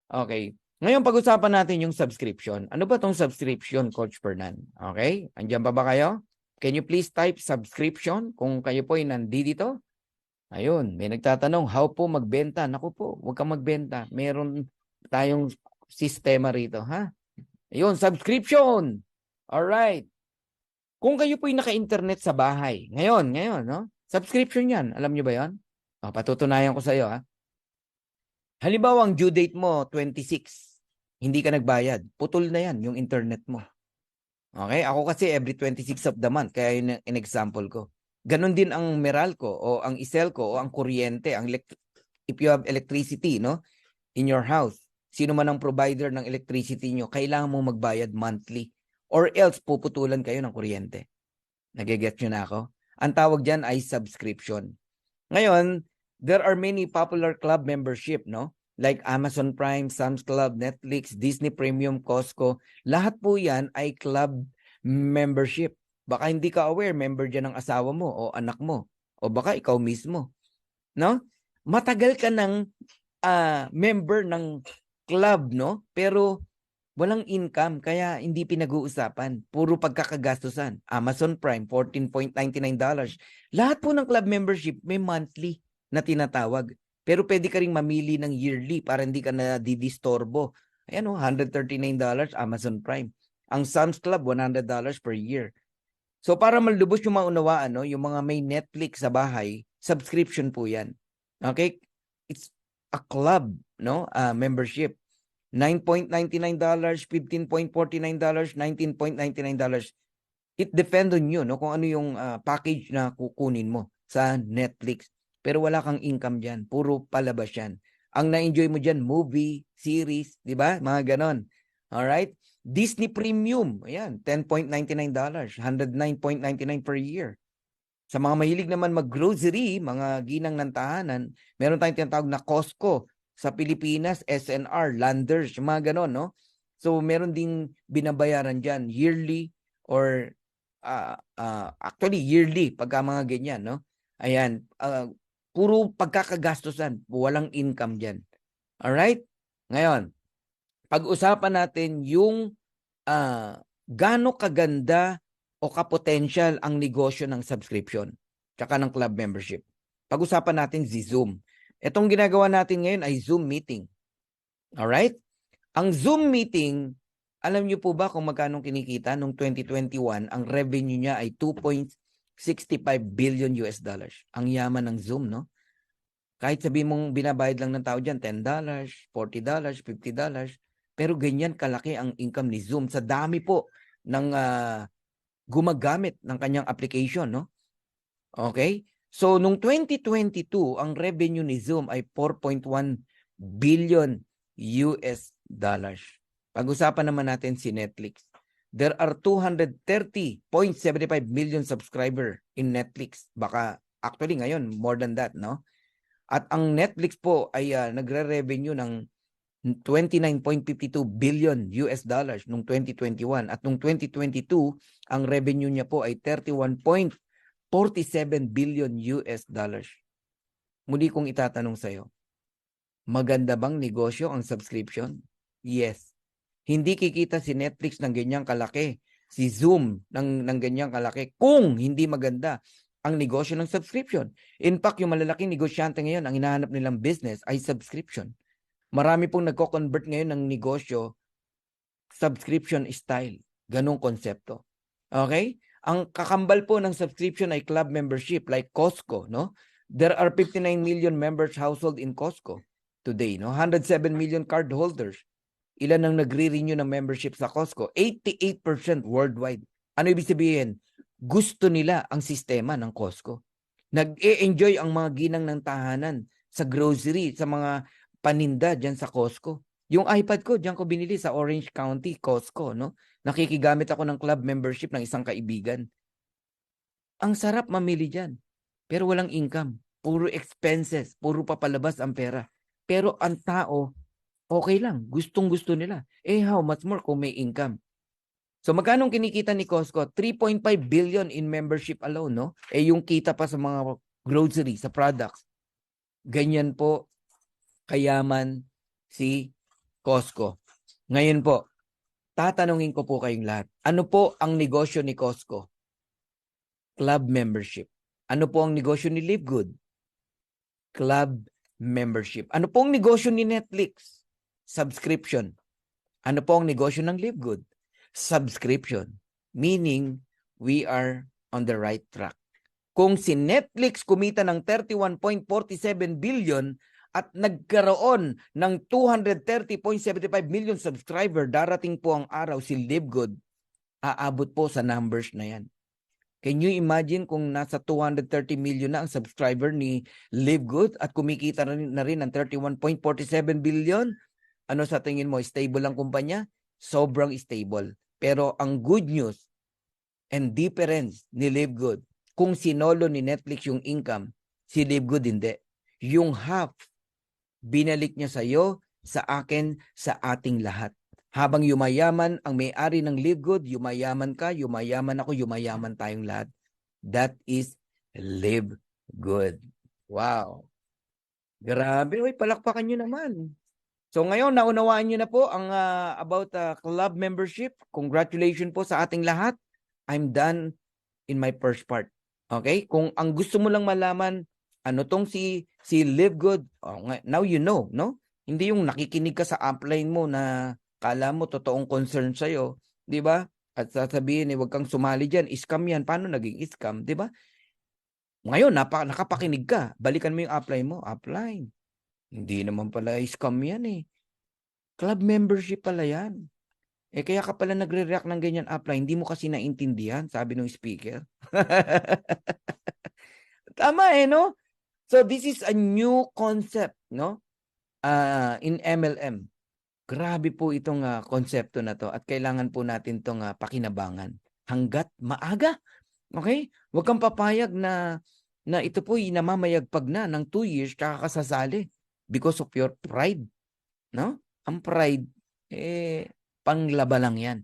Okay. Ngayon, pag-usapan natin yung subscription. Ano ba tong subscription, Coach Fernan? Okay? Andiyan pa ba kayo? Can you please type subscription kung kayo po ay nandito? Ayun, may nagtatanong, how po magbenta? Naku po, huwag kang magbenta. Meron tayong sistema rito, ha? Ayun, subscription! Alright. Kung kayo po ay naka-internet sa bahay, ngayon, no? Subscription yan. Alam nyo ba yan? O, patutunayan ko sa iyo, ha? Halimbawa, ang due date mo, 26. Hindi ka nagbayad. Putol na yan, yung internet mo. Okay? Ako kasi every 26 of the month, kaya yun ang in-example ko. Ganon din ang Meralco o ang Iselco o ang kuryente, if you have electricity, no, in your house, sino man ang provider ng electricity nyo, kailangan mo magbayad monthly or else puputulan kayo ng kuryente. Nagigets nyo na ako? Ang tawag dyan ay subscription. Ngayon, there are many popular club membership, no? Like Amazon Prime, Sam's Club, Netflix, Disney Premium, Costco. Lahat po yan ay club membership. Baka hindi ka aware, member dyan ng asawa mo o anak mo. O baka ikaw mismo. No? Matagal ka ng member ng club, no? Pero walang income, kaya hindi pinag-uusapan. Puro pagkakagastusan. Amazon Prime, $14.99. Lahat po ng club membership may monthly na tinatawag. Pero pwede ka ring mamili ng yearly para hindi ka na didistorbo. Ayan o, $139 Amazon Prime. Ang Sam's Club, $100 per year. So para malubos yung maunawaan, no, yung mga may Netflix sa bahay, subscription po yan. Okay? It's a club, no, membership. $9.99, $15.49, $19.99. It depends on you, no, kung ano yung package na kukunin mo sa Netflix. Pero wala kang income dyan. Puro palabas yan. Ang na-enjoy mo dyan, movie, series, di ba? Mga ganon. Alright? Disney Premium, ayan, $10.99, $109.99 per year. Sa mga mahilig naman mag-grocery, mga ginang ng tahanan, meron tayong tinatawag na Costco. Sa Pilipinas, SNR, Landers, mga ganon, no? So, meron ding binabayaran dyan, yearly or actually yearly, pagka mga ganyan, no? Ayan, puro pagkakagastusan, walang income dyan. Alright? Ngayon, pag-usapan natin yung gaano kaganda o kapotential ang negosyo ng subscription tsaka ng club membership. Pag-usapan natin si Zoom. Itong ginagawa natin ngayon ay Zoom meeting. Alright? Ang Zoom meeting, alam niyo po ba kung magkano kinikita noong 2021? Ang revenue niya ay 2.65 billion US dollars. Ang yaman ng Zoom, no? Kahit sabi mong binabayad lang ng tao dyan, $10, $40, $50, pero ganyan kalaki ang income ni Zoom sa dami po ng gumagamit ng kanyang application, no? Okay? So, nung 2022, ang revenue ni Zoom ay 4.1 billion US dollars. Pag-usapan naman natin si Netflix. There are 230.75 million subscriber in Netflix. Baka actually ngayon, more than that, no? At ang Netflix po ay nagre-revenue ng 29.52 billion US dollars noong 2021 at noong 2022 ang revenue niya po ay 31.47 billion US dollars. Muli kong itatanong sa iyo, maganda bang negosyo ang subscription? Yes. Hindi kikita si Netflix ng ganyang kalaki, si Zoom ng ganyang kalaki kung hindi maganda ang negosyo ng subscription. In fact, yung malalaking negosyante ngayon, ang hinahanap nilang business ay subscription. Marami pong nagko-convert ngayon ng negosyo, subscription style. Ganong konsepto. Okay? Ang kakambal po ng subscription ay club membership like Costco, no? There are 59 million members household in Costco today, no? 107 million card holders. Ilan ang nagre-renew ng membership sa Costco? 88% worldwide. Ano ibig sabihin? Gusto nila ang sistema ng Costco. Nag-e-enjoy ang mga ginang ng tahanan sa grocery, sa mga paninda dyan sa Costco. Yung iPad ko, dyan ko binili sa Orange County, Costco, no? Nakikigamit ako ng club membership ng isang kaibigan. Ang sarap mamili dyan. Pero walang income. Puro expenses. Puro papalabas ang pera. Pero ang tao, okay lang. Gustong-gusto nila. How much more kung may income? So magkano kinikita ni Costco? 3.5 billion in membership alone, no? Yung kita pa sa mga grocery, sa products. Ganyan po kayaman si Costco. Ngayon po, tatanungin ko po kayong lahat. Ano po ang negosyo ni Costco? Club membership. Ano po ang negosyo ni Live Good? Club membership. Ano po ang negosyo ni Netflix? Subscription. Ano po ang negosyo ng Live Good? Subscription. Meaning, we are on the right track. Kung si Netflix kumita ng 31.47 billion at nagkaroon ng 230.75 million subscriber, darating po ang araw si Live Good, aabot po sa numbers na yan. Can you imagine kung nasa 230 million na ang subscriber ni Live Good at kumikita na rin ng 31.47 billion? Ano sa tingin mo? Stable ang kumpanya? Sobrang stable. Pero ang good news and difference ni Live Good, kung sinolo ni Netflix yung income, si Live Good hindi. Yung half, binalik niya sa iyo, sa akin, sa ating lahat. Habang yumayaman ang may-ari ng Live Good, yumayaman ka, yumayaman ako, yumayaman tayong lahat. That is Live Good. Wow. Grabe, uy, palakpakan nyo naman. So ngayon, naunawaan nyo na po ang about club membership. Congratulations po sa ating lahat. I'm done in my first part. Okay? Kung ang gusto mo lang malaman, ano tong si Live Good, now you know, no? Hindi yung nakikinig ka sa upline mo na kala mo totoong concern sa'yo, di ba? At sasabihin, huwag kang sumali dyan, scam yan. Paano naging scam, di ba? Ngayon, nakapakinig ka, balikan mo yung upline mo, upline. Hindi naman pala scam yan eh. Club membership pala yan. Eh kaya ka pala nagre-react ng ganyan upline, hindi mo kasi naintindihan, sabi ng speaker. Tama eh, no? So this is a new concept, no? In MLM. Grabe po itong konsepto na to at kailangan po natin itong pakinabangan hanggat maaga. Okay? Huwag kang papayag na ito po namamayagpag na ng 2 years kaka kasasali because of your pride. No? Ang pride, panglaba lang yan.